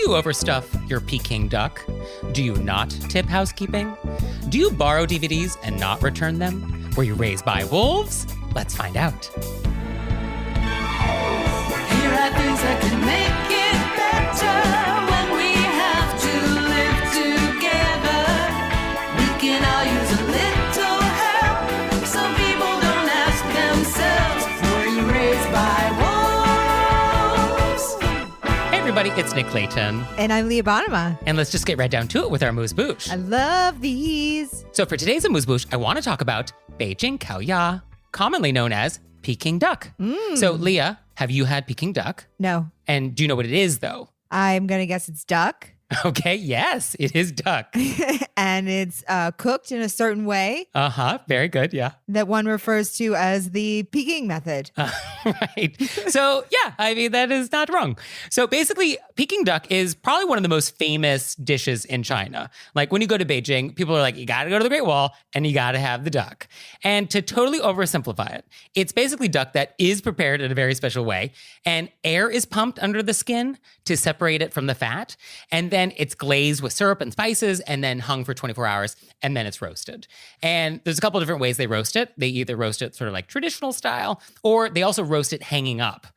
you overstuff your Peking duck? Do you not tip housekeeping? Do you borrow DVDs and not return them? Were you raised by wolves? Let's find out. Here are things that can make it better when we have to live together. We can all use a little help. Some people don't ask themselves, were you raised by wolves? Hey everybody, it's Nick Leighton. And I'm Leah Bonnema. And let's just get right down to it with our AMUSE-BOUCHE. I love these. So for today's AMUSE-BOUCHE, I want to talk about Běijīng Kǎoyā, commonly known as Peking Duck. So Leah, have you had Peking Duck? No, And do you know what it is though? I'm going to guess it's duck. Okay, yes, it is duck. And it's cooked in a certain way Uh-huh, very good, yeah. that one refers to as the Peking method. Right. So, yeah, I mean, that is not wrong. So basically, Peking duck is probably one of the most famous dishes in China. Like when you go to Beijing, people are like, you got to go to the Great Wall and you got to have the duck. And to totally oversimplify it, it's basically duck that is prepared in a very special way. And air is pumped under the skin to separate it from the fat. And then it's glazed with syrup and spices and then hung for 24 hours. And then it's roasted. And there's a couple of different ways they roast it. They either roast it sort of like traditional style, or they also roast it hanging up,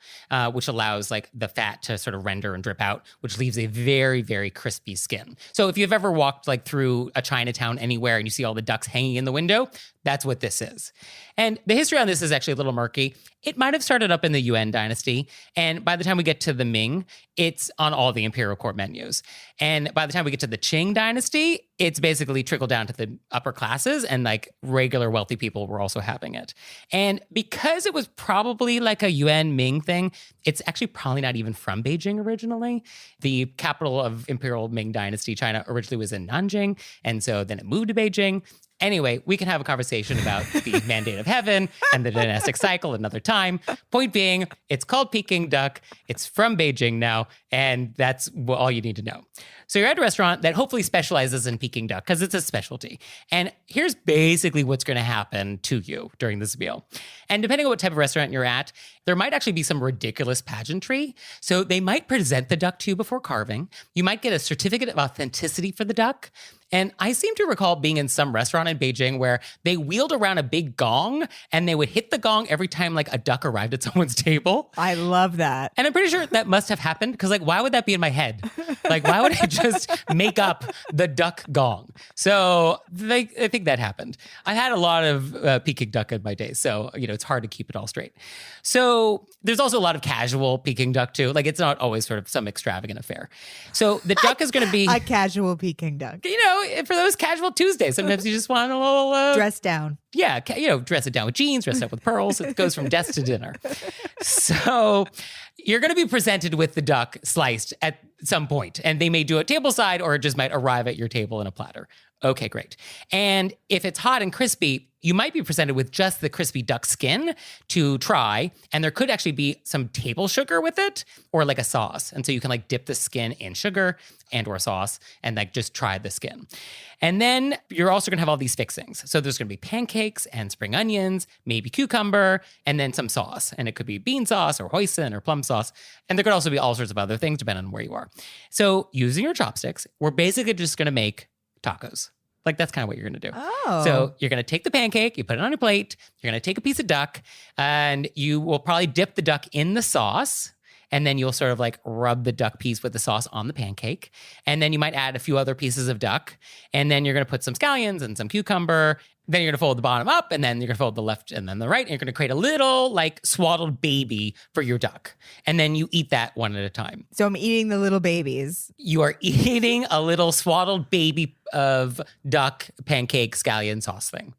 which allows like the fat to sort of render and drip out, which leaves a very, very crispy skin. So if you've ever walked like through a Chinatown anywhere and you see all the ducks hanging in the window, that's what this is. And the history on this is actually a little murky. It might have started up in the Yuan dynasty. And by the time we get to the Ming, it's on all the imperial court menus. And by the time we get to the Qing dynasty, it's basically trickled down to the upper classes, and like regular wealthy people were also having it. And because it was probably like a Yuan Ming thing, it's actually probably not even from Beijing originally. The capital of imperial Ming dynasty, China, originally was in Nanjing. And so then it moved to Beijing. Anyway, we can have a conversation about the mandate of heaven and the dynastic cycle another time. Point being, it's called Peking duck. It's from Beijing now, and that's all you need to know. So you're at a restaurant that hopefully specializes in Peking duck because it's a specialty. And here's basically what's going to happen to you during this meal. And depending on what type of restaurant you're at, there might actually be some ridiculous pageantry. So they might present the duck to you before carving. You might get a certificate of authenticity for the duck. And I seem to recall being in some restaurant in Beijing where they wheeled around a big gong and they would hit the gong every time like a duck arrived at someone's table. I love that. And I'm pretty sure that must have happened because like, why would that be in my head? Like, why would I just make up the duck gong? So I think that happened. I had a lot of Peking duck in my day, so, you know, it's hard to keep it all straight. So there's also a lot of casual Peking duck too. Like it's not always sort of some extravagant affair. So the duck is going to be A casual Peking duck. you know, for those casual Tuesdays, sometimes you just want a little Dress down. yeah, you know, dress it down with jeans, dress it up with pearls. It goes from desk to dinner. So you're going to be presented with the duck sliced at some point, and they may do it tableside or it just might arrive at your table in a platter. Okay, great. And if it's hot and crispy, you might be presented with just the crispy duck skin to try. And there could actually be some table sugar with it or like a sauce. And so you can like dip the skin in sugar and or sauce and like just try the skin. And then you're also going to have all these fixings. So there's going to be pancakes and spring onions, maybe cucumber, and then some sauce. And it could be bean sauce or hoisin or plum sauce. And there could also be all sorts of other things depending on where you are. So using your chopsticks, we're basically just going to make tacos. Like that's kind of what you're going to do. Oh. So you're going to take the pancake, you put it on your plate, you're going to take a piece of duck, and you will probably dip the duck in the sauce. And then you'll sort of like rub the duck piece with the sauce on the pancake. And then you might add a few other pieces of duck. And then you're going to put some scallions and some cucumber. Then you're going to fold the bottom up, and then you're going to fold the left and then the right. And you're going to create a little like swaddled baby for your duck. And then you eat that one at a time. So I'm eating the little babies. You are eating a little swaddled baby of duck pancake scallion sauce thing.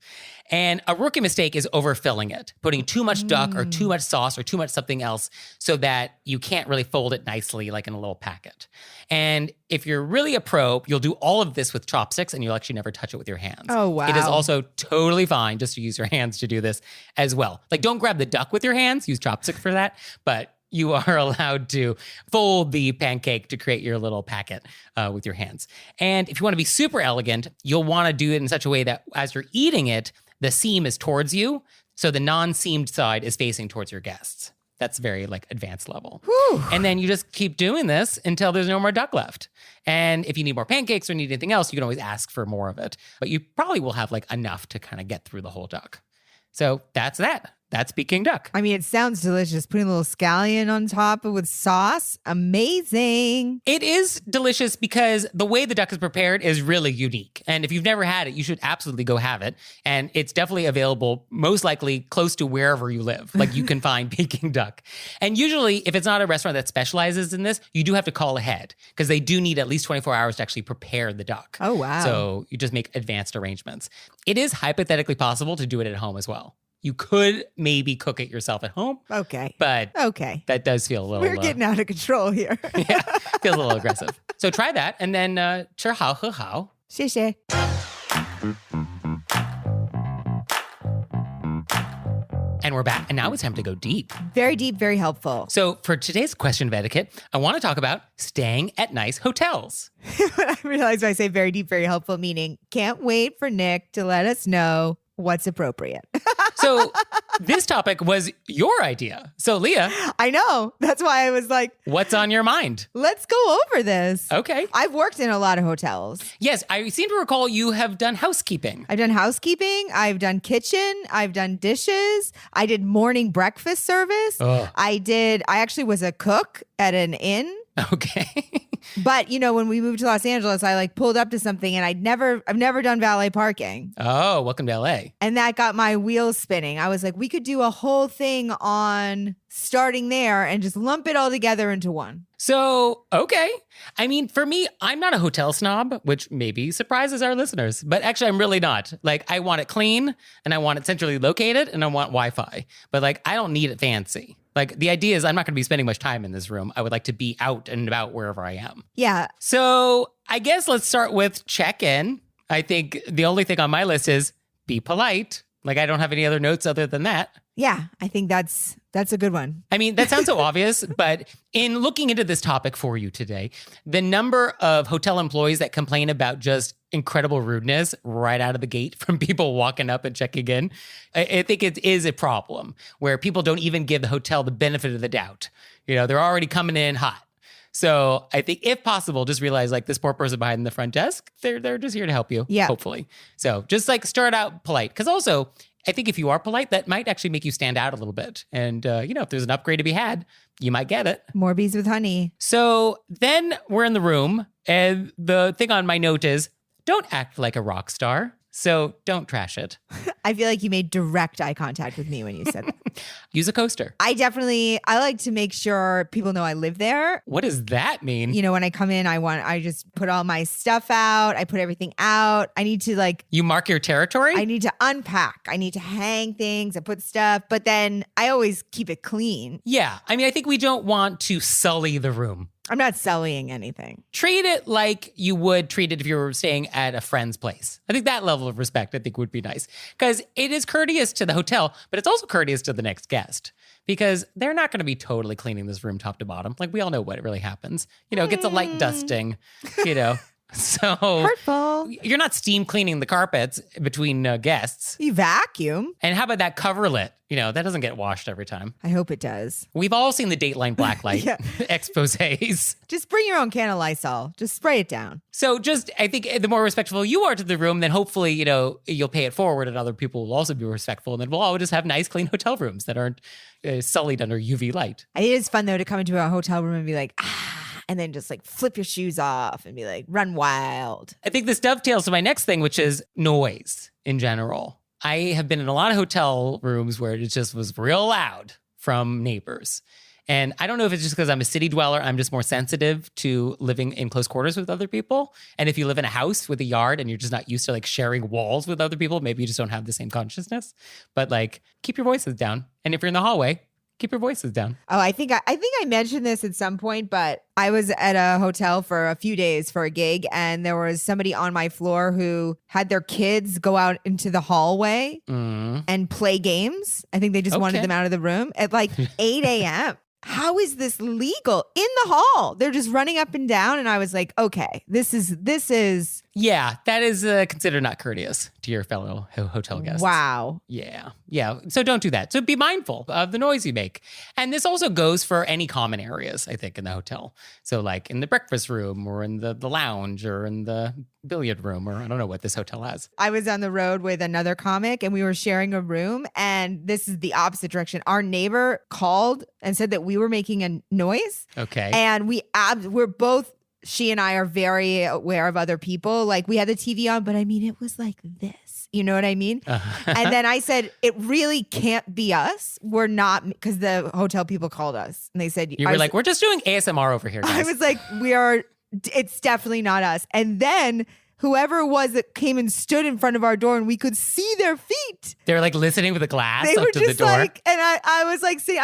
And a rookie mistake is overfilling it, putting too much duck or too much sauce or too much something else so that you can't really fold it nicely like in a little packet. And if you're really a pro, you'll do all of this with chopsticks and you'll actually never touch it with your hands. Oh, wow. It is also totally fine just to use your hands to do this as well. Like don't grab the duck with your hands, use chopsticks for that, but you are allowed to fold the pancake to create your little packet with your hands. And if you want to be super elegant, you'll want to do it in such a way that as you're eating it, the seam is towards you, so the non-seamed side is facing towards your guests. That's very like advanced level. Whew. And then you just keep doing this until there's no more duck left. And if you need more pancakes or need anything else, you can always ask for more of it. But you probably will have like enough to kind of get through the whole duck. So that's that. That's Peking duck. I mean, it sounds delicious. Putting a little scallion on top with sauce. Amazing. It is delicious because the way the duck is prepared is really unique. And if you've never had it, you should absolutely go have it. And it's definitely available, most likely close to wherever you live. Like you can find Peking duck. And usually, if it's not a restaurant that specializes in this, you do have to call ahead because they do need at least 24 hours to actually prepare the duck. Oh, wow. So you just make advanced arrangements. It is hypothetically possible to do it at home as well. You could maybe cook it yourself at home, Okay. but Okay. that does feel a little... We're getting out of control here. yeah, feels a little aggressive. So try that, and then 吃好喝好. 谢谢. And we're back, and now it's time to go deep. Very deep, very helpful. So for today's question of etiquette, I want to talk about staying at nice hotels. I realize when I say very deep, very helpful, meaning can't wait for Nick to let us know what's appropriate. So this topic was your idea. So Leah, I know. That's why I was like, what's on your mind? let's go over this. Okay. I've worked in a lot of hotels. Yes, I seem to recall you have done housekeeping. I've done housekeeping. I've done kitchen. I've done dishes. I did morning breakfast service. Ugh. I actually was a cook at an inn. Okay. But you know, when we moved to Los Angeles, I like pulled up to something and I've never done valet parking. Oh, welcome to LA. And that got my wheels spinning. I was like, we could do a whole thing on starting there and just lump it all together into one. So, okay. I mean, for me, I'm not a hotel snob, which maybe surprises our listeners, but actually I'm really not. Like, I want it clean and I want it centrally located and I want Wi-Fi, but like, I don't need it fancy. Like, the idea is I'm not going to be spending much time in this room. I would like to be out and about wherever I am. Yeah. So I guess let's start with check-in. I think the only thing on my list is be polite. Like, I don't have any other notes other than that. Yeah. I think that's a good one. I mean, that sounds so obvious, but in looking into this topic for you today, the number of hotel employees that complain about just incredible rudeness right out of the gate from people walking up and checking in, I think it is a problem where people don't even give the hotel the benefit of the doubt. You know, they're already coming in hot. So I think if possible, just realize like this poor person behind the front desk, they're just here to help you, Yeah. hopefully. So just like start out polite. Because also, I think if you are polite, that might actually make you stand out a little bit. And, if there's an upgrade to be had, you might get it. More bees with honey. So then we're in the room. And the thing on my note is don't act like a rock star. So don't trash it. I feel like you made direct eye contact with me when you said that. Use a coaster. I like to make sure people know I live there. What does that mean? You know, when I come in, I just put all my stuff out. I put everything out. I need to You mark your territory? I need to unpack. I need to hang things. I put stuff, but then I always keep it clean. Yeah. I mean, I think we don't want to sully the room. I'm not sullying anything. Treat it like you would treat it if you were staying at a friend's place. I think that level of respect, I think, would be nice. Because it is courteous to the hotel, but it's also courteous to the next guest. Because they're not going to be totally cleaning this room top to bottom. Like, we all know what really happens. You know, it gets a light dusting, So Hurtful. you're not steam cleaning the carpets between guests. You vacuum. And how about that coverlet? That doesn't get washed every time. I hope it does. We've all seen the Dateline Blacklight Yeah. exposés. Just bring your own can of Lysol. Just spray it down. So I think the more respectful you are to the room, then hopefully, you'll pay it forward and other people will also be respectful. And then we'll all just have nice, clean hotel rooms that aren't sullied under UV light. It is fun, though, to come into a hotel room and be like, and then just like flip your shoes off and be like, run wild. I think this dovetails to my next thing, which is noise in general. I have been in a lot of hotel rooms where it just was real loud from neighbors. And I don't know if it's just because I'm a city dweller, I'm just more sensitive to living in close quarters with other people. And if you live in a house with a yard and you're just not used to like sharing walls with other people, maybe you just don't have the same consciousness. But like, keep your voices down. And if you're in the hallway, keep your voices down. Oh, I think I mentioned this at some point, but I was at a hotel for a few days for a gig, and there was somebody on my floor who had their kids go out into the hallway and play games. I think they just wanted Okay. them out of the room at like 8 a.m. how is this legal in the hall? They're just running up and down. And I was like, okay, this is Yeah, that is considered not courteous to your fellow hotel guests. wow. Yeah. So don't do that. So be mindful of the noise you make. And this also goes for any common areas, I think, in the hotel. So like in the breakfast room or in the lounge or in the billiard room, or I don't know what this hotel has. I was on the road with another comic and we were sharing a room, and this is the opposite direction. Our neighbor called and said that we were making a noise. Okay. And we're both, she and I are very aware of other people. Like we had the TV on, but I mean, it was like this. You know what I mean? And then I said, it really can't be us. We're not, because the hotel people called us and they said, You were like, we're just doing ASMR over here, I guys. was like, it's definitely not us. And then whoever it was that came and stood in front of our door and we could see their feet. They're like listening with a glass They up were to the just door. like, and I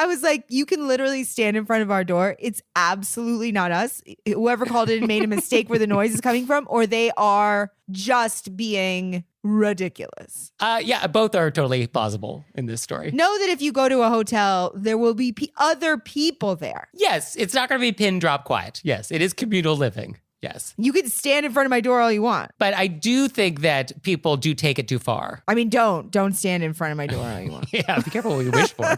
was like, you can literally stand in front of our door. It's absolutely not us. Whoever called it and made a mistake where the noise is coming from, or they are just being ridiculous. Yeah, both are totally plausible in this story. Know that if you go to a hotel, there will be other people there. Yes, it's not going to be pin drop quiet. Yes, it is communal living. Yes. You can stand in front of my door all you want. But I do think that people do take it too far. I mean, don't stand in front of my door all you want. Yeah, be careful what you wish for.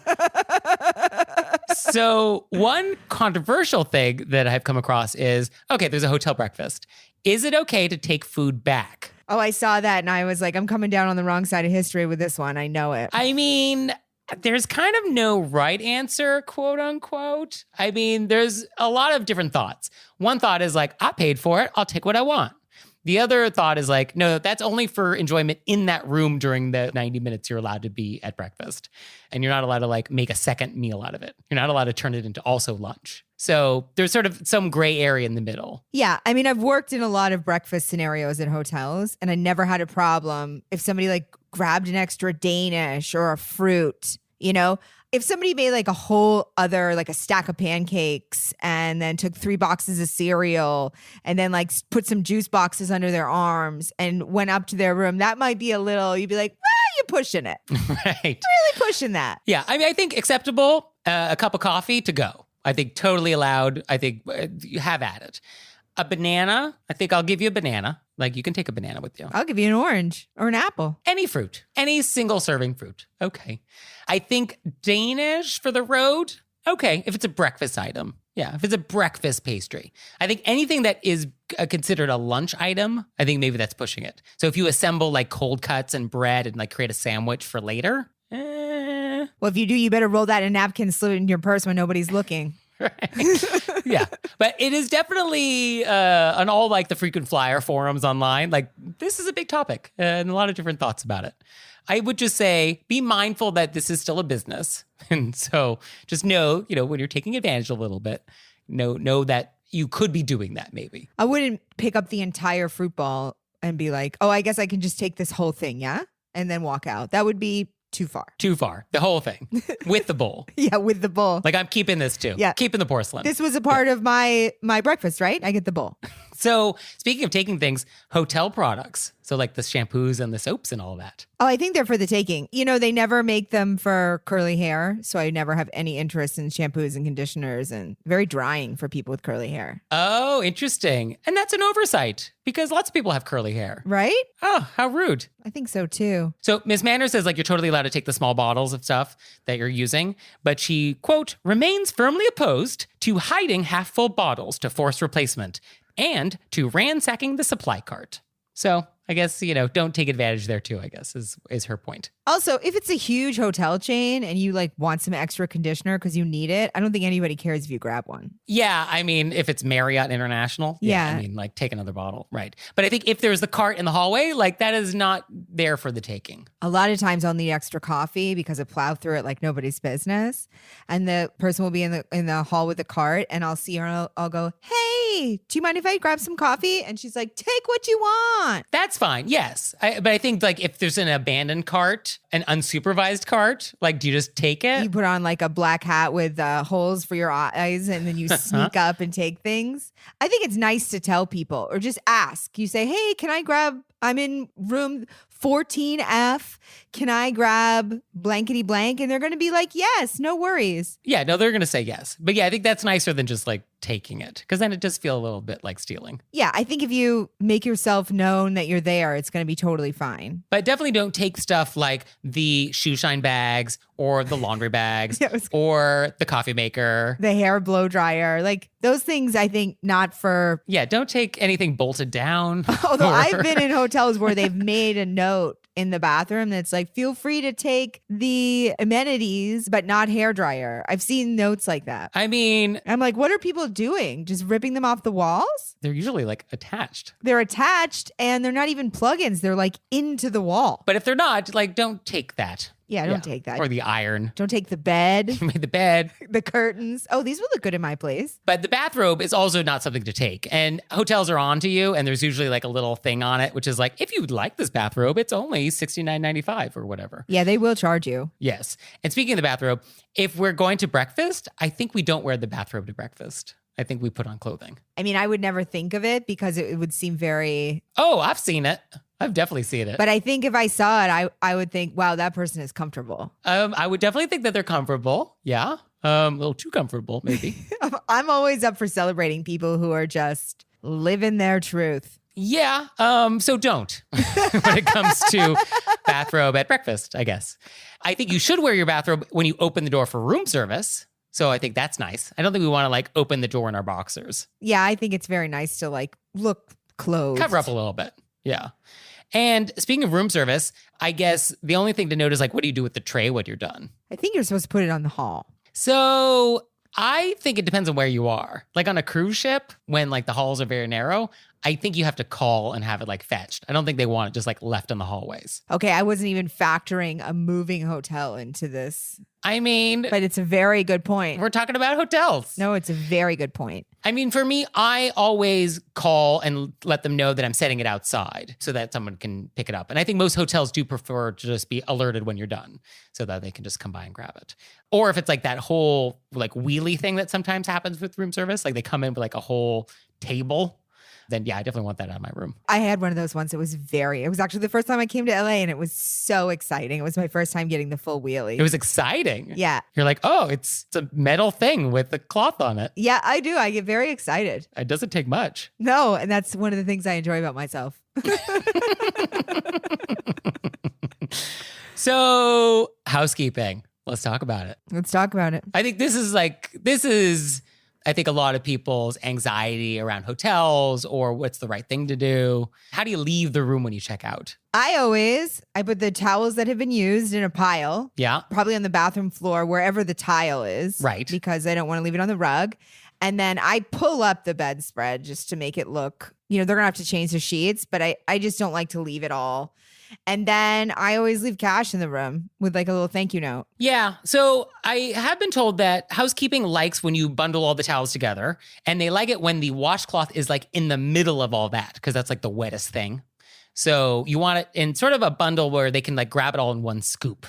So one controversial thing that I've come across is, okay, there's a hotel breakfast. Is it okay to take food back? Oh, I saw that and I was like, I'm coming down on the wrong side of history with this one. I know it. I mean, there's kind of no right answer, quote unquote. I mean, there's a lot of different thoughts. One thought is like, I paid for it. I'll take what I want. The other thought is like, no, that's only for enjoyment in that room during the 90 minutes you're allowed to be at breakfast. And you're not allowed to like make a second meal out of it. You're not allowed to turn it into also lunch. So there's sort of some gray area in the middle. Yeah. I mean, I've worked in a lot of breakfast scenarios at hotels and I never had a problem if somebody like grabbed an extra Danish or a fruit, you know? If somebody made like a whole other, like a stack of pancakes and then took 3 boxes of cereal and then like put some juice boxes under their arms and went up to their room, that might be a little, you'd be like, you're pushing it. Right. Really pushing that. Yeah. I mean, I think acceptable, a cup of coffee to go. I think totally allowed. I think you have at it. A banana, I think I'll give you a banana. Like you can take a banana with you. I'll give you an orange or an apple. Any fruit, any single serving fruit. Okay. I think Danish for the road. Okay. If it's a breakfast item. Yeah. If it's a breakfast pastry. I think anything that is considered a lunch item, I think maybe that's pushing it. So if you assemble like cold cuts and bread and like create a sandwich for later. Well, if you do, you better roll that in a napkin, slip it in your purse when nobody's looking. Right. Yeah. But it is definitely on all like the frequent flyer forums online. Like this is a big topic and a lot of different thoughts about it. I would just say, be mindful that this is still a business. And so just know, when you're taking advantage a little bit, know that you could be doing that maybe. I wouldn't pick up the entire fruit ball and be like, oh, I guess I can just take this whole thing. Yeah. And then walk out. That would be too far. Too far. The whole thing with the bowl. Yeah, with the bowl. Like I'm keeping this too. Yeah. Keeping the porcelain. This was a part of my breakfast, right? I get the bowl. So speaking of taking things, hotel products. So like the shampoos and the soaps and all that. Oh, I think they're for the taking. They never make them for curly hair. So I never have any interest in shampoos and conditioners, and very drying for people with curly hair. Oh, interesting. And that's an oversight because lots of people have curly hair. Right? Oh, how rude. I think so too. So Miss Manners says like you're totally allowed to take the small bottles of stuff that you're using, but she, quote, remains firmly opposed to hiding half-full bottles to force replacement and to ransacking the supply cart. So I guess, don't take advantage there too, I guess, is her point. Also, if it's a huge hotel chain and you like want some extra conditioner because you need it, I don't think anybody cares if you grab one. Yeah, I mean, if it's Marriott International, Yeah. I mean, like take another bottle, right? But I think if there's the cart in the hallway, like that is not there for the taking. A lot of times I'll need extra coffee because I plow through it like nobody's business. And the person will be in the hall with the cart and I'll see her and I'll go, hey, do you mind if I grab some coffee? And she's like, take what you want. That's fine, yes. But I think like if there's an abandoned cart, an unsupervised cart, like do you just take it? You put on like a black hat with holes for your eyes and then you sneak up and take things. I think it's nice to tell people or just ask. You say, hey, can I grab, I'm in room 14F. Can I grab blankety blank? And they're going to be like, yes, no worries. Yeah, no, they're going to say yes. But yeah, I think that's nicer than just like taking it, because then it does feel a little bit like stealing. Yeah, I think if you make yourself known that you're there, it's going to be totally fine. But definitely don't take stuff like the shoe shine bags or the laundry bags or the coffee maker. The hair blow dryer, like those things, I think not for. Yeah, don't take anything bolted down. Although I've been in hotels where they've made a note in the bathroom that's like, feel free to take the amenities, but not hair dryer. I've seen notes like that. I mean, I'm like, what are people doing? Just ripping them off the walls? they're usually like attached. They're attached and they're not even plugins. They're like into the wall. But if they're not, like, don't take that. Yeah, don't take that. Or the iron. Don't take the bed, You made the bed. the curtains. Oh, these would look good in my place. But the bathrobe is also not something to take. And hotels are on to you, and there's usually like a little thing on it, which is like, if you would like this bathrobe, it's only $69.95 or whatever. Yeah, they will charge you. Yes. And speaking of the bathrobe, if we're going to breakfast, I think we don't wear the bathrobe to breakfast. I think we put on clothing. I mean, I would never think of it because it would seem very. Oh, I've seen it. I've definitely seen it. But I think if I saw it, I would think, wow, that person is comfortable. I would definitely think that they're comfortable. Yeah. A little too comfortable, maybe. I'm always up for celebrating people who are just living their truth. Yeah. So don't when it comes to bathrobe at breakfast, I guess. I think you should wear your bathrobe when you open the door for room service. So I think that's nice. I don't think we want to like open the door in our boxers. Yeah, I think it's very nice to like look clothed. Cover up a little bit. Yeah. And speaking of room service, I guess the only thing to note is like, what do you do with the tray when you're done? I think you're supposed to put it on the hall. So I think it depends on where you are. Like on a cruise ship, when like the halls are very narrow, I think you have to call and have it like fetched. I don't think they want it just like left in the hallways. Okay, I wasn't even factoring a moving hotel into this. I mean, But it's a very good point. we're talking about hotels. No, it's a very good point. I mean, for me, I always call and let them know that I'm setting it outside so that someone can pick it up. And I think most hotels do prefer to just be alerted when you're done so that they can just come by and grab it. Or if it's like that whole like wheelie thing that sometimes happens with room service, like they come in with like a whole table, then yeah, I definitely want that out of my room. I had one of those once. It was actually the first time I came to LA and it was so exciting. It was my first time getting the full wheelie. It was exciting. Yeah. You're like, oh, it's a metal thing with a cloth on it. Yeah, I do. I get very excited. It doesn't take much. No, and that's one of the things I enjoy about myself. So housekeeping. Let's talk about it. Let's talk about it. I think this is I think a lot of people's anxiety around hotels or what's the right thing to do. How do you leave the room when you check out? I put the towels that have been used in a pile, Yeah. probably on the bathroom floor, wherever the tile is. Right. Because I don't want to leave it on the rug. And then I pull up the bedspread just to make it look, they're going to have to change the sheets, but I just don't like to leave it all. And then I always leave cash in the room with like a little thank you note. Yeah. So I have been told that housekeeping likes when you bundle all the towels together, and they like it when the washcloth is like in the middle of all that, because that's like the wettest thing. So you want it in sort of a bundle where they can like grab it all in one scoop.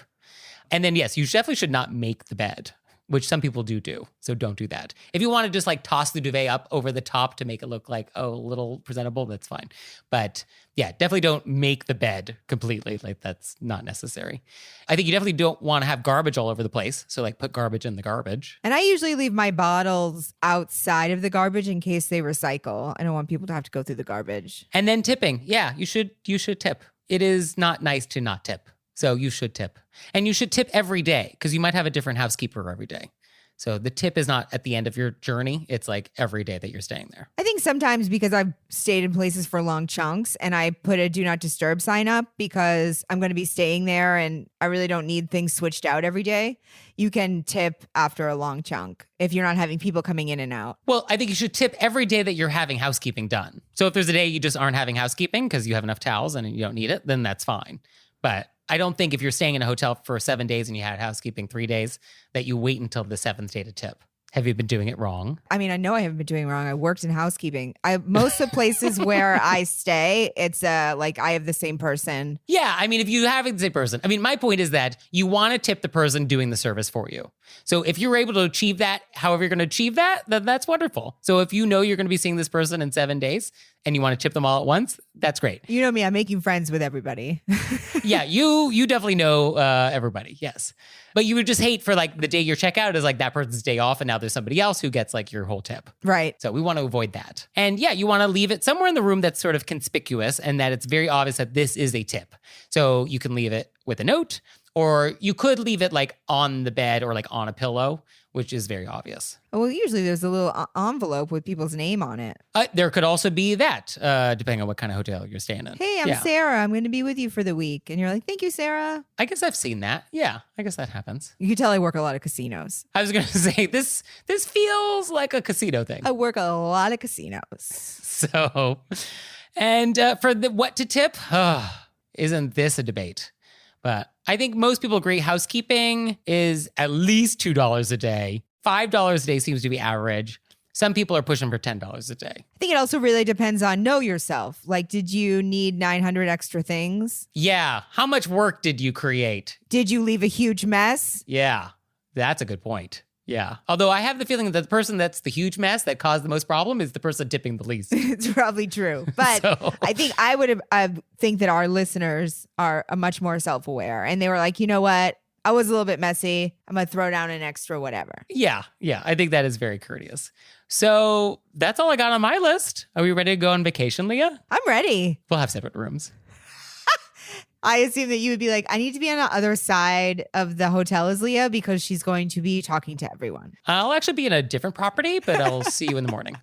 And then, yes, you definitely should not make the bed, which some people do. So don't do that. If you want to just like toss the duvet up over the top to make it look like, a little presentable, that's fine. But yeah, definitely don't make the bed completely. Like that's not necessary. I think you definitely don't want to have garbage all over the place. So like put garbage in the garbage. And I usually leave my bottles outside of the garbage in case they recycle. I don't want people to have to go through the garbage. And then tipping. Yeah, you should tip. It is not nice to not tip. So you should tip. And you should tip every day because you might have a different housekeeper every day. So the tip is not at the end of your journey. It's like every day that you're staying there. I think sometimes because I've stayed in places for long chunks and I put a do not disturb sign up because I'm going to be staying there and I really don't need things switched out every day. You can tip after a long chunk if you're not having people coming in and out. Well, I think you should tip every day that you're having housekeeping done. So if there's a day you just aren't having housekeeping because you have enough towels and you don't need it, then that's fine. But I don't think if you're staying in a hotel for 7 days and you had housekeeping 3 days, that you wait until the 7th day to tip. Have you been doing it wrong? I mean, I know I haven't been doing wrong. I worked in housekeeping. Most of the places where I stay, it's like I have the same person. Yeah, I mean, if you have the same person. I mean, my point is that you want to tip the person doing the service for you. So if you're able to achieve that, however you're going to achieve that, then that's wonderful. So if you know you're going to be seeing this person in 7 days and you want to tip them all at once, that's great. You know me, I'm making friends with everybody. Yeah, you definitely know everybody, yes. But you would just hate for like the day your checkout is like that person's day off and now there's somebody else who gets like your whole tip. Right. So we want to avoid that. And yeah, you want to leave it somewhere in the room that's sort of conspicuous and that it's very obvious that this is a tip. So you can leave it with a note, or you could leave it like on the bed or like on a pillow, which is very obvious. Well, usually there's a little envelope with people's name on it. There could also be that, depending on what kind of hotel you're staying in. Hey, I'm Yeah. Sarah. I'm going to be with you for the week. And you're like, thank you, Sarah. I guess I've seen that. Yeah, I guess that happens. You can tell I work a lot of casinos. I was going to say, this feels like a casino thing. I work a lot of casinos. So, and for the what to tip, isn't this a debate? But I think most people agree housekeeping is at least $2 a day. $5 a day seems to be average. Some people are pushing for $10 a day. I think it also really depends on know yourself. Like, did you need 900 extra things? Yeah. How much work did you create? Did you leave a huge mess? Yeah, that's a good point. Yeah. Although I have the feeling that the person that's the huge mess that caused the most problem is the person tipping the least. It's probably true. But So- I think I think that our listeners are much more self-aware. And they were like, you know what? I was a little bit messy. I'm going to throw down an extra whatever. Yeah. I think that is very courteous. So that's all I got on my list. Are we ready to go on vacation, Leah? I'm ready. We'll have separate rooms. I assume that you would be like, I need to be on the other side of the hotel as Leah because she's going to be talking to everyone. I'll actually be in a different property, but I'll see you in the morning.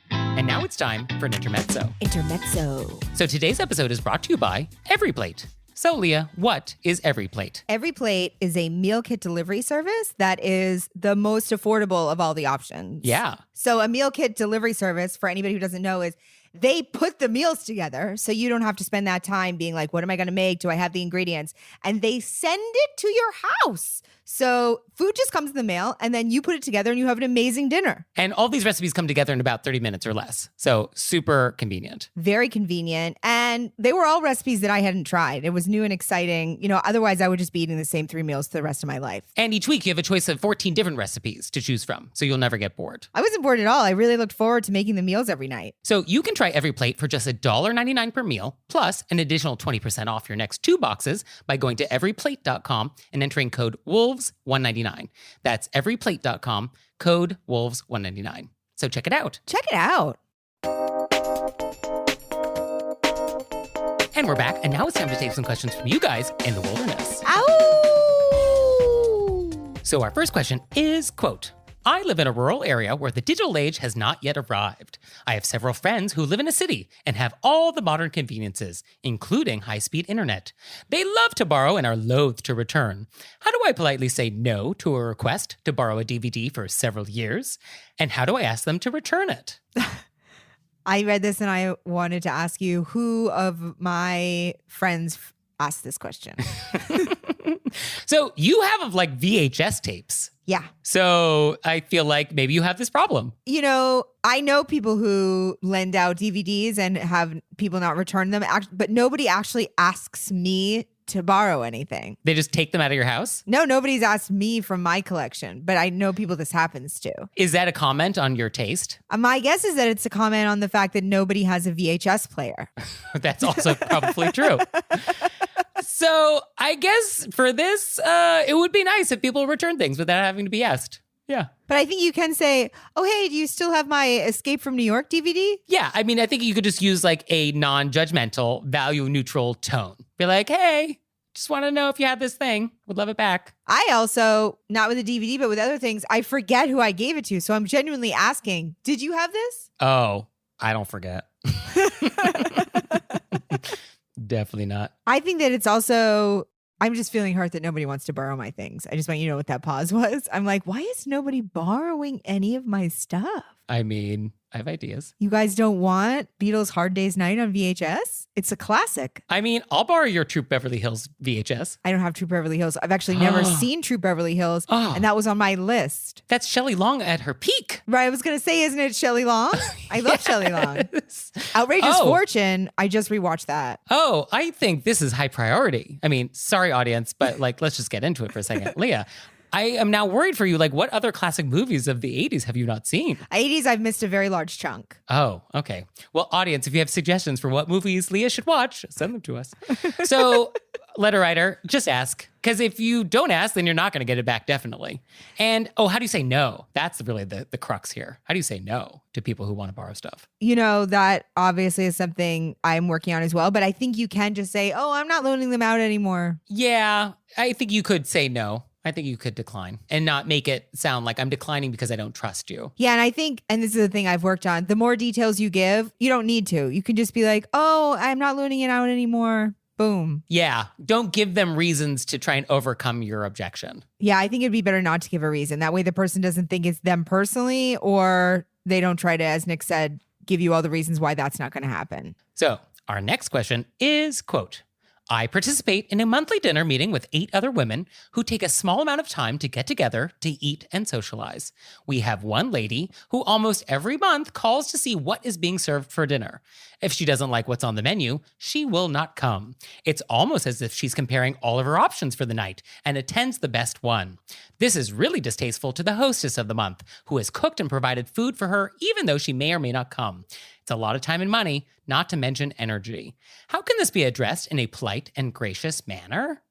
And now it's time for an intermezzo. Intermezzo. So today's episode is brought to you by Every Plate. So Leah, what is Every Plate? Every Plate is a meal kit delivery service that is the most affordable of all the options. Yeah. So a meal kit delivery service, for anybody who doesn't know, is they put the meals together so you don't have to spend that time being like, what am I going to make? Do I have the ingredients? And they send it to your house. So food just comes in the mail and then you put it together and you have an amazing dinner. And all these recipes come together in about 30 minutes or less. So super convenient. Very convenient. And they were all recipes that I hadn't tried. It was new and exciting. You know, otherwise I would just be eating the same 3 meals for the rest of my life. And each week you have a choice of 14 different recipes to choose from. So you'll never get bored. I wasn't bored at all. I really looked forward to making the meals every night. So you can try Every Plate for just $1.99 per meal, plus an additional 20% off your next 2 boxes by going to everyplate.com and entering code WOLVES199. That's everyplate.com, code WOLVES199. So check it out. Check it out. And we're back, and now it's time to take some questions from you guys in the wilderness. Ow! So our first question is, quote, I live in a rural area where the digital age has not yet arrived. I have several friends who live in a city and have all the modern conveniences, including high-speed internet. They love to borrow and are loath to return. How do I politely say no to a request to borrow a DVD for several years? And how do I ask them to return it? I read this and I wanted to ask you, who of my friends asked this question? So you have like VHS tapes. Yeah. So I feel like maybe you have this problem. You know, I know people who lend out DVDs and have people not return them, but nobody actually asks me to borrow anything. They just take them out of your house? No, nobody's asked me from my collection, but I know people this happens to. Is that a comment on your taste? My guess is that it's a comment on the fact that nobody has a VHS player. That's also probably true. So I guess for this, it would be nice if people return things without having to be asked. Yeah. But I think you can say, oh, hey, do you still have my Escape from New York DVD? Yeah. I mean, I think you could just use like a non-judgmental, value-neutral tone. Be like, hey, just want to know if you have this thing. Would love it back. I also, not with a DVD, but with other things, I forget who I gave it to. So I'm genuinely asking, did you have this? Oh, I don't forget. Definitely not. I think that it's also, I'm just feeling hurt that nobody wants to borrow my things. I just want you to know what that pause was. I'm like, why is nobody borrowing any of my stuff? I mean, I have ideas. You guys don't want Beatles' Hard Day's Night on VHS? It's a classic. I mean, I'll borrow your Troop Beverly Hills VHS. I don't have True Beverly Hills. I've actually never seen True Beverly Hills, Oh. and that was on my list. That's Shelley Long at her peak. Right, I was going to say, isn't it Shelley Long? I love Shelley Long. Yes. Outrageous Oh. Fortune, I just rewatched that. Oh, I think this is high priority. I mean, sorry, audience, but like, let's just get into it for a second. Leah, I am now worried for you. Like, what other classic movies of the 80s have you not seen? 80s, I've missed a very large chunk. Oh, okay. Well, audience, if you have suggestions for what movies Leah should watch, send them to us. So, letter writer, just ask. Because if you don't ask, then you're not going to get it back, definitely. And, how do you say no? That's really the crux here. How do you say no to people who want to borrow stuff? You know, that obviously is something I'm working on as well. But I think you can just say, I'm not loaning them out anymore. Yeah, I think you could say no. I think you could decline and not make it sound like I'm declining because I don't trust you. Yeah, and I think, and this is the thing I've worked on, the more details you give, you don't need to. You can just be like, I'm not loaning it out anymore. Boom. Yeah, don't give them reasons to try and overcome your objection. Yeah, I think it'd be better not to give a reason. That way the person doesn't think it's them personally, or they don't try to, as Nick said, give you all the reasons why that's not going to happen. So our next question is, quote, I participate in a monthly dinner meeting with 8 other women who take a small amount of time to get together to eat and socialize. We have one lady who almost every month calls to see what is being served for dinner. If she doesn't like what's on the menu, she will not come. It's almost as if she's comparing all of her options for the night and attends the best one. This is really distasteful to the hostess of the month, who has cooked and provided food for her even though she may or may not come. It's a lot of time and money, not to mention energy. How can this be addressed in a polite and gracious manner?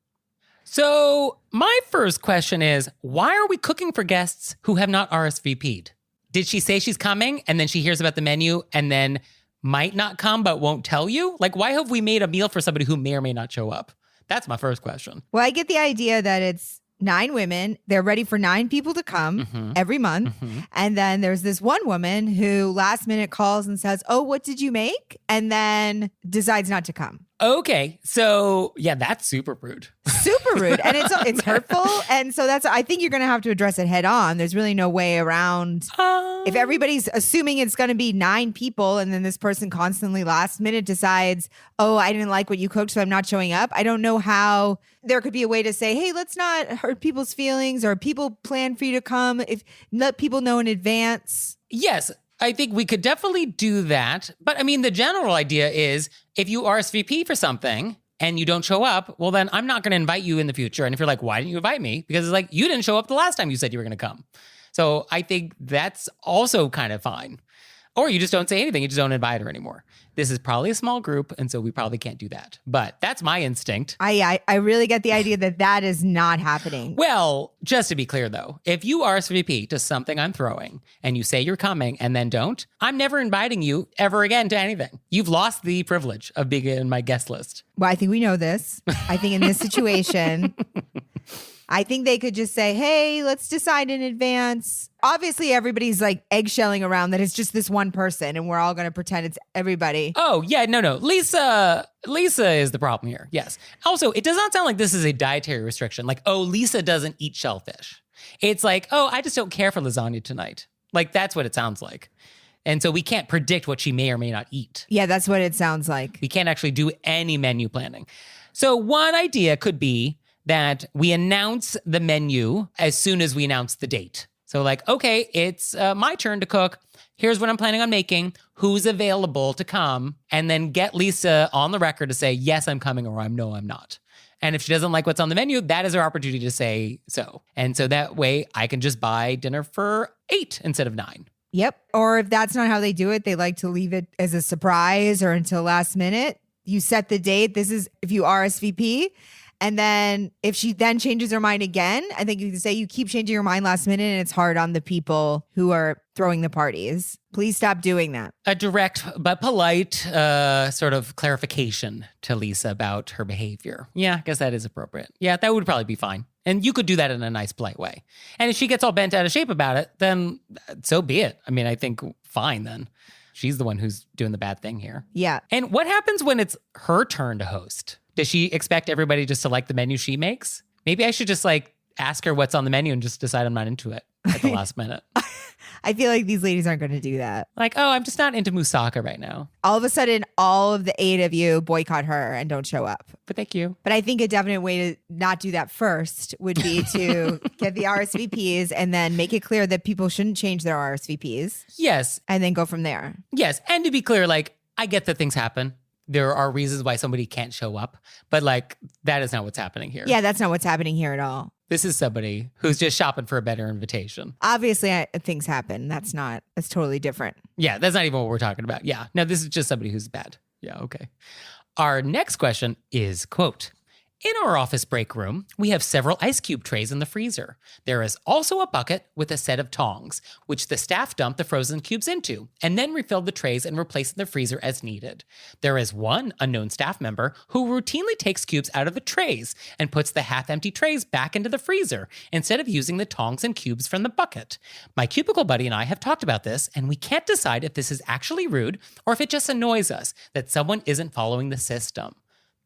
So, my first question is, why are we cooking for guests who have not RSVP'd? Did she say she's coming and then she hears about the menu and then might not come but won't tell you? Like, why have we made a meal for somebody who may or may not show up? That's my first question. Well, I get the idea that it's 9 women. They're ready for 9 people to come every month. And then there's this one woman who last minute calls and says, what did you make? And then decides not to come. Okay, so yeah, that's super rude. Super rude. And it's hurtful. And so I think you're going to have to address it head on. There's really no way around. If everybody's assuming it's going to be 9 people and then this person constantly last minute decides, I didn't like what you cooked, so I'm not showing up. I don't know how there could be a way to say, hey, let's not hurt people's feelings, or people plan for you to come. Let people know in advance. Yes, I think we could definitely do that. But I mean, the general idea is if you RSVP for something and you don't show up, well, then I'm not going to invite you in the future. And if you're like, why didn't you invite me? Because it's like, you didn't show up the last time you said you were going to come. So I think that's also kind of fine. Or you just don't say anything. You just don't invite her anymore. This is probably a small group, and so we probably can't do that. But that's my instinct. I really get the idea that is not happening. Well, just to be clear, though, if you RSVP to something I'm throwing and you say you're coming and then don't, I'm never inviting you ever again to anything. You've lost the privilege of being in my guest list. Well, I think we know this. I think in this situation, I think they could just say, hey, let's decide in advance. Obviously, everybody's like eggshelling around that it's just this one person and we're all going to pretend it's everybody. Oh, yeah, no. Lisa is the problem here. Yes. Also, it does not sound like this is a dietary restriction. Like, Lisa doesn't eat shellfish. It's like, I just don't care for lasagna tonight. Like, that's what it sounds like. And so we can't predict what she may or may not eat. Yeah, that's what it sounds like. We can't actually do any menu planning. So one idea could be that we announce the menu as soon as we announce the date. So like, okay, it's my turn to cook. Here's what I'm planning on making. Who's available to come? And then get Lisa on the record to say, yes, I'm coming, or no, I'm not. And if she doesn't like what's on the menu, that is her opportunity to say so. And so that way I can just buy dinner for 8 instead of 9. Yep. Or if that's not how they do it, they like to leave it as a surprise or until last minute. You set the date. This is if you RSVP. And then if she then changes her mind again, I think you can say you keep changing your mind last minute and it's hard on the people who are throwing the parties. Please stop doing that. A direct but polite sort of clarification to Lisa about her behavior. Yeah, I guess that is appropriate. Yeah, that would probably be fine. And you could do that in a nice, polite way. And if she gets all bent out of shape about it, then so be it. I mean, I think fine then. She's the one who's doing the bad thing here. Yeah. And what happens when it's her turn to host? Does she expect everybody just to like the menu she makes? Maybe I should just like ask her what's on the menu and just decide I'm not into it at the last minute. I feel like these ladies aren't going to do that. Like, I'm just not into moussaka right now. All of a sudden, all of the 8 of you boycott her and don't show up. But thank you. But I think a definite way to not do that first would be to get the RSVPs and then make it clear that people shouldn't change their RSVPs. Yes. And then go from there. Yes. And to be clear, like, I get that things happen. There are reasons why somebody can't show up, but like, that is not what's happening here. Yeah, that's not what's happening here at all. This is somebody who's just shopping for a better invitation. Obviously, things happen. That's totally different. Yeah, that's not even what we're talking about. Yeah. No, this is just somebody who's bad. Yeah, okay. Our next question is, quote, in our office break room, we have several ice cube trays in the freezer. There is also a bucket with a set of tongs, which the staff dump the frozen cubes into, and then refill the trays and replace in the freezer as needed. There is one unknown staff member who routinely takes cubes out of the trays and puts the half-empty trays back into the freezer instead of using the tongs and cubes from the bucket. My cubicle buddy and I have talked about this, and we can't decide if this is actually rude or if it just annoys us that someone isn't following the system.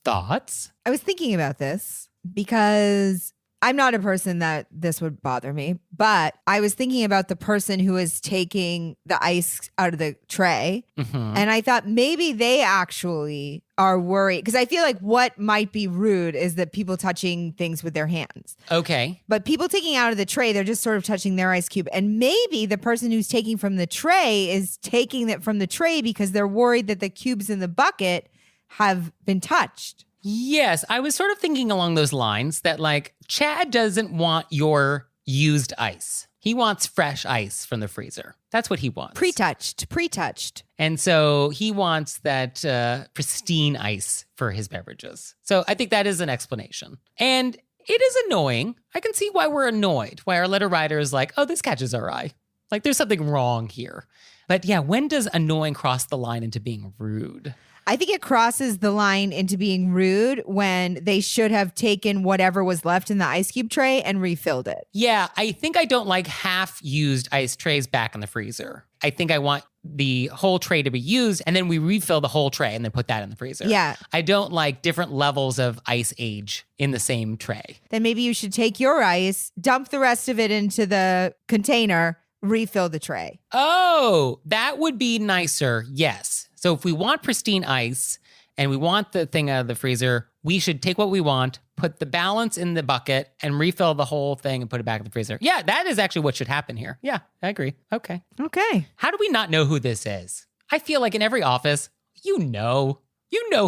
Thoughts? I was thinking about this because I'm not a person that this would bother me, but I was thinking about the person who is taking the ice out of the tray. Mm-hmm. And I thought maybe they actually are worried because I feel like what might be rude is that people touching things with their hands. Okay. But people taking out of the tray, they're just sort of touching their ice cube. And maybe the person who's taking from the tray is taking it from the tray because they're worried that the cubes in the bucket have been touched. Yes, I was sort of thinking along those lines that like Chad doesn't want your used ice. He wants fresh ice from the freezer. That's what he wants. Pre-touched. And so he wants that pristine ice for his beverages. So I think that is an explanation. And it is annoying. I can see why we're annoyed, why our letter writer is like, oh, this catches our eye. Like there's something wrong here. But yeah, when does annoying cross the line into being rude? I think it crosses the line into being rude when they should have taken whatever was left in the ice cube tray and refilled it. Yeah, I think I don't like half-used ice trays back in the freezer. I think I want the whole tray to be used and then we refill the whole tray and then put that in the freezer. Yeah. I don't like different levels of ice age in the same tray. Then maybe you should take your ice, dump the rest of it into the container, refill the tray. Oh, that would be nicer. Yes. So if we want pristine ice and we want the thing out of the freezer, we should take what we want, put the balance in the bucket and refill the whole thing and put it back in the freezer. Yeah, that is actually what should happen here. Yeah, I agree. Okay. How do we not know who this is? I feel like in every office, you know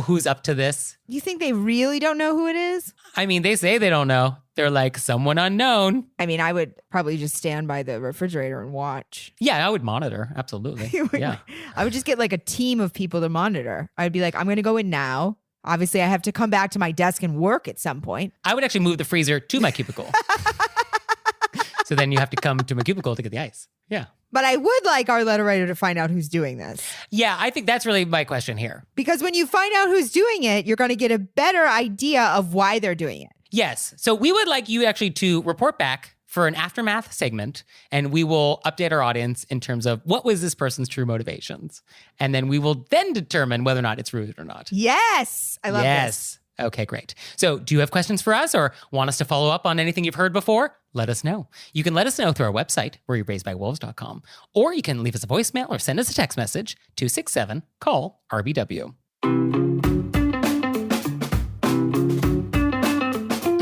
who's up to this. You think they really don't know who it is? I mean, they say they don't know. They're like someone unknown. I mean, I would probably just stand by the refrigerator and watch. Yeah, I would monitor. Absolutely. Yeah. I would just get like a team of people to monitor. I'd be like, I'm going to go in now. Obviously, I have to come back to my desk and work at some point. I would actually move the freezer to my cubicle. So then you have to come to my cubicle to get the ice. Yeah. But I would like our letter writer to find out who's doing this. Yeah, I think that's really my question here. Because when you find out who's doing it, you're going to get a better idea of why they're doing it. Yes. So we would like you actually to report back for an aftermath segment, and we will update our audience in terms of what was this person's true motivations. And then we will then determine whether or not it's rude or not. Yes. I love this. Okay, great. So do you have questions for us or want us to follow up on anything you've heard before? Let us know. You can let us know through our website, wereyourbaisedbywolves.com, or you can leave us a voicemail or send us a text message, 267-CALL-RBW.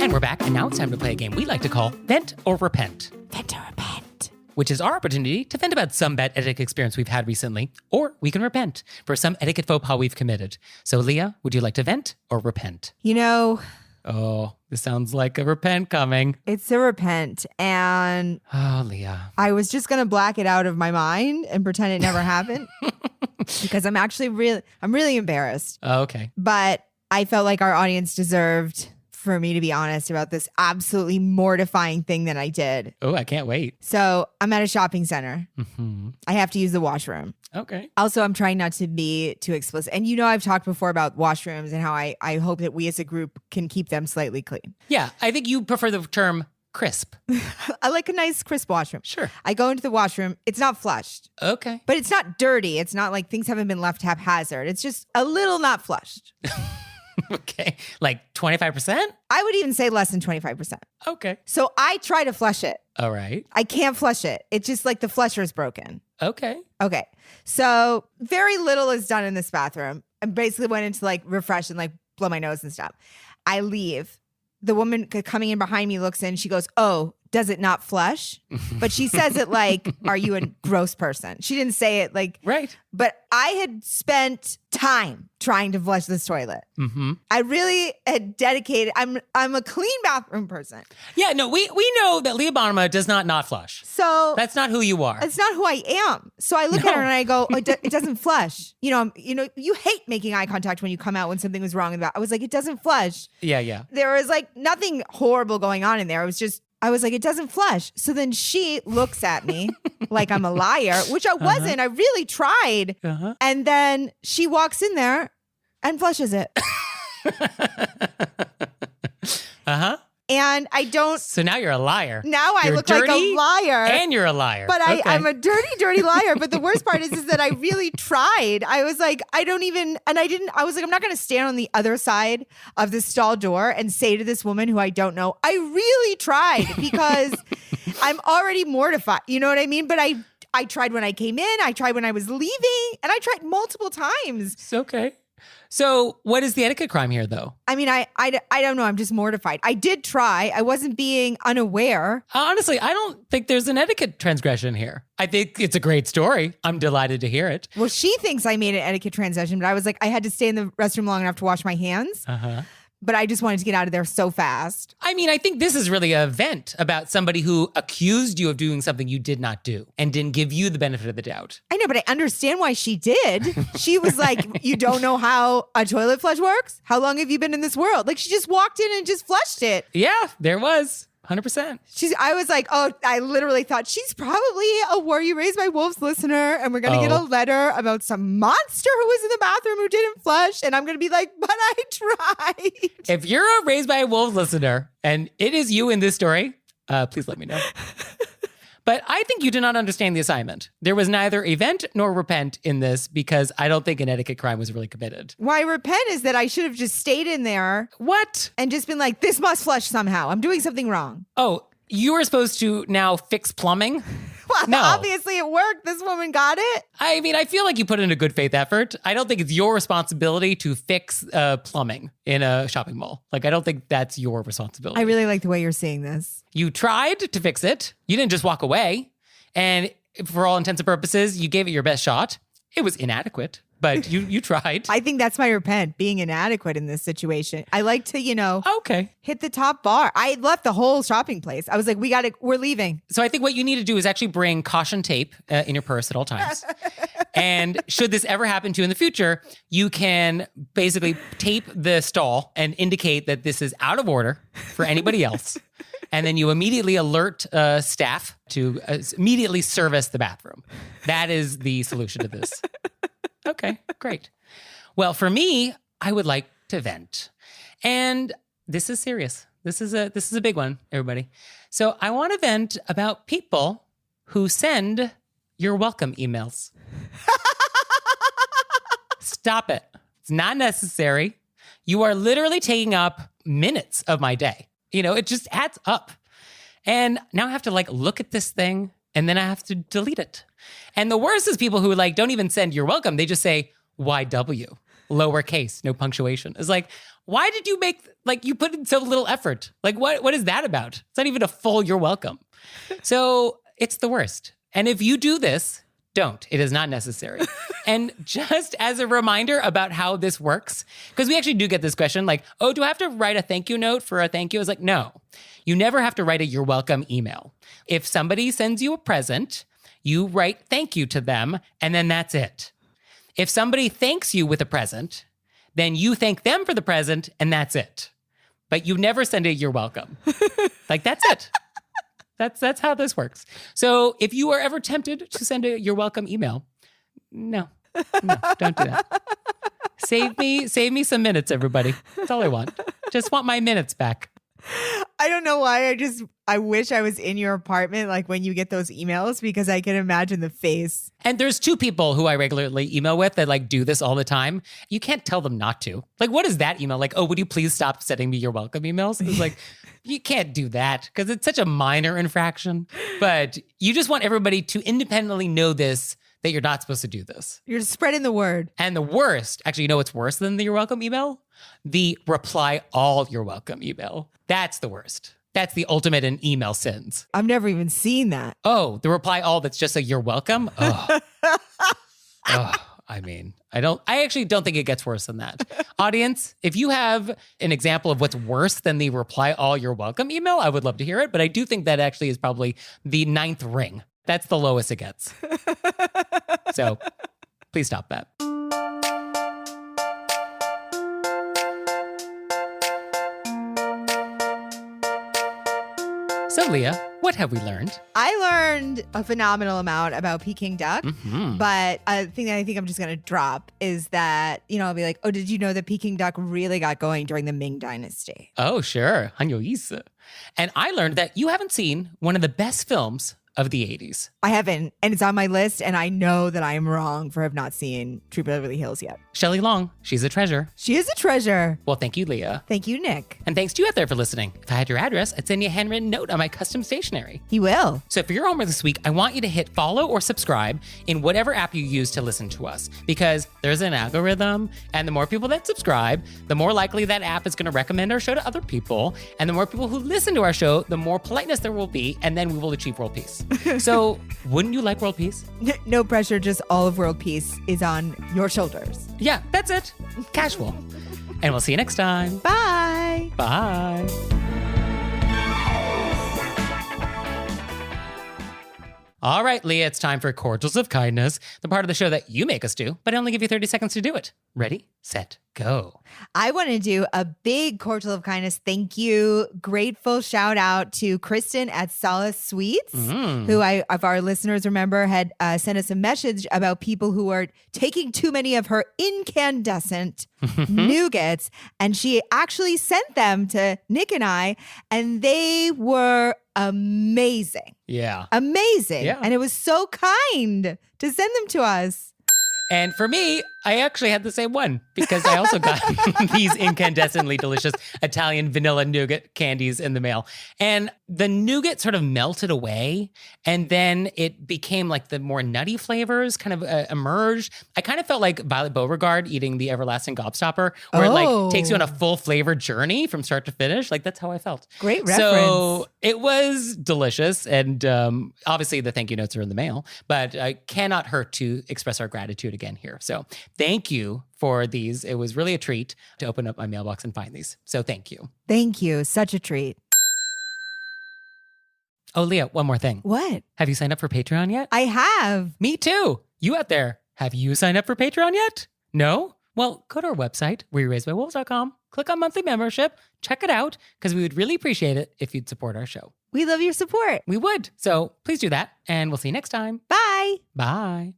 And we're back, and now it's time to play a game we like to call Vent or Repent. Vent or repent. Which is our opportunity to vent about some bad etiquette experience we've had recently, or we can repent for some etiquette faux pas we've committed. So, Leah, would you like to vent or repent? You know, Oh, this sounds like a repent coming. it's a repent. And Oh, Leah. I was just going to black it out of my mind and pretend it never happened because I'm actually really embarrassed. Oh, okay. But I felt like our audience deserved for me to be honest about this absolutely mortifying thing that I did. Oh, I can't wait. So I'm at a shopping center. Mm-hmm. I have to use the washroom. Okay. Also, I'm trying not to be too explicit. And you know, I've talked before about washrooms and how I hope that we as a group can keep them slightly clean. Yeah, I think you prefer the term crisp. I like a nice crisp washroom. Sure. I go into the washroom. It's not flushed, Okay. but it's not dirty. It's not like things haven't been left haphazard. It's just a little not flushed. Okay. Like 25%? I would even say less than 25%. Okay. So I try to flush it. All right. I can't flush it. It's just like the flusher is broken. Okay. Okay. So very little is done in this bathroom. I basically went into like refresh and like blow my nose and stuff. I leave. The woman coming in behind me looks in. She goes, "Oh, does it not flush? But she says it like, are you a gross person? She didn't say it like, Right. but I had spent time trying to flush this toilet. I really had dedicated, I'm a clean bathroom person. Yeah, no, we know that Leah Bonnema does not flush. So That's not who you are. it's not who I am. So I look at her and I go, it doesn't flush. You hate making eye contact when you come out when something was wrong in the bath. I was like, it doesn't flush. Yeah. There was like nothing horrible going on in there. I was like, it doesn't flush. So then she looks at me like I'm a liar, which I wasn't. I really tried. And then she walks in there and flushes it. And I don't. So now you're a liar. Now I You're look like a dirty liar. And you're a liar. But Okay. I'm a dirty liar. But the worst part is that I really tried. I was like, I was like, I'm not going to stand on the other side of the stall door and say to this woman who I don't know, I really tried because I'm already mortified. You know what I mean? But I tried when I came in. I tried when I was leaving. And I tried multiple times. It's okay. So what is the etiquette crime here, though? I mean, I don't know. I'm just mortified. I did try. I wasn't being unaware. Honestly, I don't think there's an etiquette transgression here. I think it's a great story. I'm delighted to hear it. Well, she thinks I made an etiquette transgression, but I was like, I had to stay in the restroom long enough to wash my hands. But I just wanted to get out of there so fast. I mean, I think this is really a vent about somebody who accused you of doing something you did not do and didn't give you the benefit of the doubt. I know, but I understand why she did. She was like, you don't know how a toilet flush works? How long have you been in this world? Like, she just walked in and just flushed it. Yeah, there was. 100%. I was like, I literally thought she's probably a Were You Raised by Wolves listener, and we're going to get a letter about some monster who was in the bathroom who didn't flush, and I'm going to be like, but I tried. If you're a Raised by Wolves listener and it is you in this story, please let me know. But I think you did not understand the assignment. There was neither event nor repent in this because I don't think an etiquette crime was really committed. Why repent is that I should have just stayed in there What? and just been like, this must flush somehow. I'm doing something wrong. Oh, you were supposed to now fix plumbing? Well, No. obviously it worked. This woman got it. I mean, I feel like you put in a good faith effort. I don't think it's your responsibility to fix plumbing in a shopping mall. Like, I don't think that's your responsibility. I really like the way you're seeing this. You tried to fix it. You didn't just walk away. And for all intents and purposes, you gave it your best shot. It was inadequate, but you tried. I think that's my repent, being inadequate in this situation. I like to, Okay. hit the top bar. I left the whole shopping place. I was like, we're leaving. So I think what you need to do is actually bring caution tape in your purse at all times. And should this ever happen to you in the future, you can basically tape the stall and indicate that this is out of order for anybody else. And then you immediately alert staff to immediately service the bathroom. That is the solution to this. Okay, great. Well, for me, I would like to vent. And this is serious. This is a big one, everybody. So I want to vent about people who send your welcome emails. Stop it. It's not necessary. You are literally taking up minutes of my day. It just adds up. And now I have to look at this thing and then I have to delete it. And the worst is people who don't even send you're welcome. They just say YW, lowercase, no punctuation. It's like, why did you make, you put in so little effort? What is that about? It's not even a full you're welcome. So it's the worst. And if you do this, don't. It is not necessary. And just as a reminder about how this works, because we actually do get this question do I have to write a thank you note for a thank you? It's like, no, you never have to write a you're welcome email. If somebody sends you a present, you write thank you to them, and then that's it. If somebody thanks you with a present, then you thank them for the present, and that's it. But you never send a you're welcome. That's it. That's how this works. So if you are ever tempted to send a you're welcome email, no, don't do that. Save me some minutes, everybody. That's all I want. Just want my minutes back. I don't know why. I wish I was in your apartment, when you get those emails, because I can imagine the face. And there's two people who I regularly email with that do this all the time. You can't tell them not to. What is that email? Would you please stop sending me your welcome emails? It's you can't do that because it's such a minor infraction. But you just want everybody to independently know this, that you're not supposed to do this. You're spreading the word. And the worst, actually, what's worse than the you're welcome email? The reply all you're welcome email. That's the worst. That's the ultimate in email sins. I've never even seen that. Oh, the reply all that's just a you're welcome? Oh. Oh, I mean, I actually don't think it gets worse than that. Audience, if you have an example of what's worse than the reply all you're welcome email, I would love to hear it. But I do think that actually is probably the 9th ring. That's the lowest it gets. So please stop that. So Leah, what have we learned? I learned a phenomenal amount about Peking duck, but a thing that I think I'm just going to drop is that, I'll be like, oh, did you know that Peking duck really got going during the Ming Dynasty? Oh, sure. 한요 And I learned that you haven't seen one of the best films of the 80s. I haven't, and it's on my list, and I know that I am wrong for have not seen True Beverly Hills yet. Shelley Long, she's a treasure. She is a treasure. Well, thank you, Leah. Thank you, Nick. And thanks to you out there for listening. If I had your address, I'd send you a handwritten note on my custom stationery. He will. So for your homework this week, I want you to hit follow or subscribe in whatever app you use to listen to us, because there's an algorithm, and the more people that subscribe, the more likely that app is going to recommend our show to other people, and the more people who listen to our show, the more politeness there will be, and then we will achieve world peace. So wouldn't you like world peace? No pressure, just all of world peace is on your shoulders. Yeah, that's it. Casual. And we'll see you next time. Bye. Bye. All right, Leah, it's time for Cordials of Kindness, the part of the show that you make us do, but I only give you 30 seconds to do it. Ready, set, go. I want to do a big cordial of kindness thank you, grateful shout out to Kristen at Solace Sweets, who if our listeners remember, had sent us a message about people who are taking too many of her incandescent nougats, and she actually sent them to Nick and I, and they were amazing. Yeah. Amazing. Yeah. And it was so kind to send them to us. And for me, I actually had the same one because I also got these incandescently delicious Italian vanilla nougat candies in the mail. And the nougat sort of melted away, and then it became like the more nutty flavors kind of emerged. I kind of felt like Violet Beauregard eating the everlasting gobstopper, where it like takes you on a full flavor journey from start to finish. Like that's how I felt. Great reference. So it was delicious. And obviously the thank you notes are in the mail, but I cannot hurt to express our gratitude again here. So thank you for these. It was really a treat to open up my mailbox and find these. So thank you. Thank you. Such a treat. Oh, Leah, one more thing. What? Have you signed up for Patreon yet? I have. Me too. You out there, have you signed up for Patreon yet? No? Well, go to our website, wereraisedbywolves.com, click on monthly membership, check it out, because we would really appreciate it if you'd support our show. We love your support. We would. So please do that, and we'll see you next time. Bye. Bye.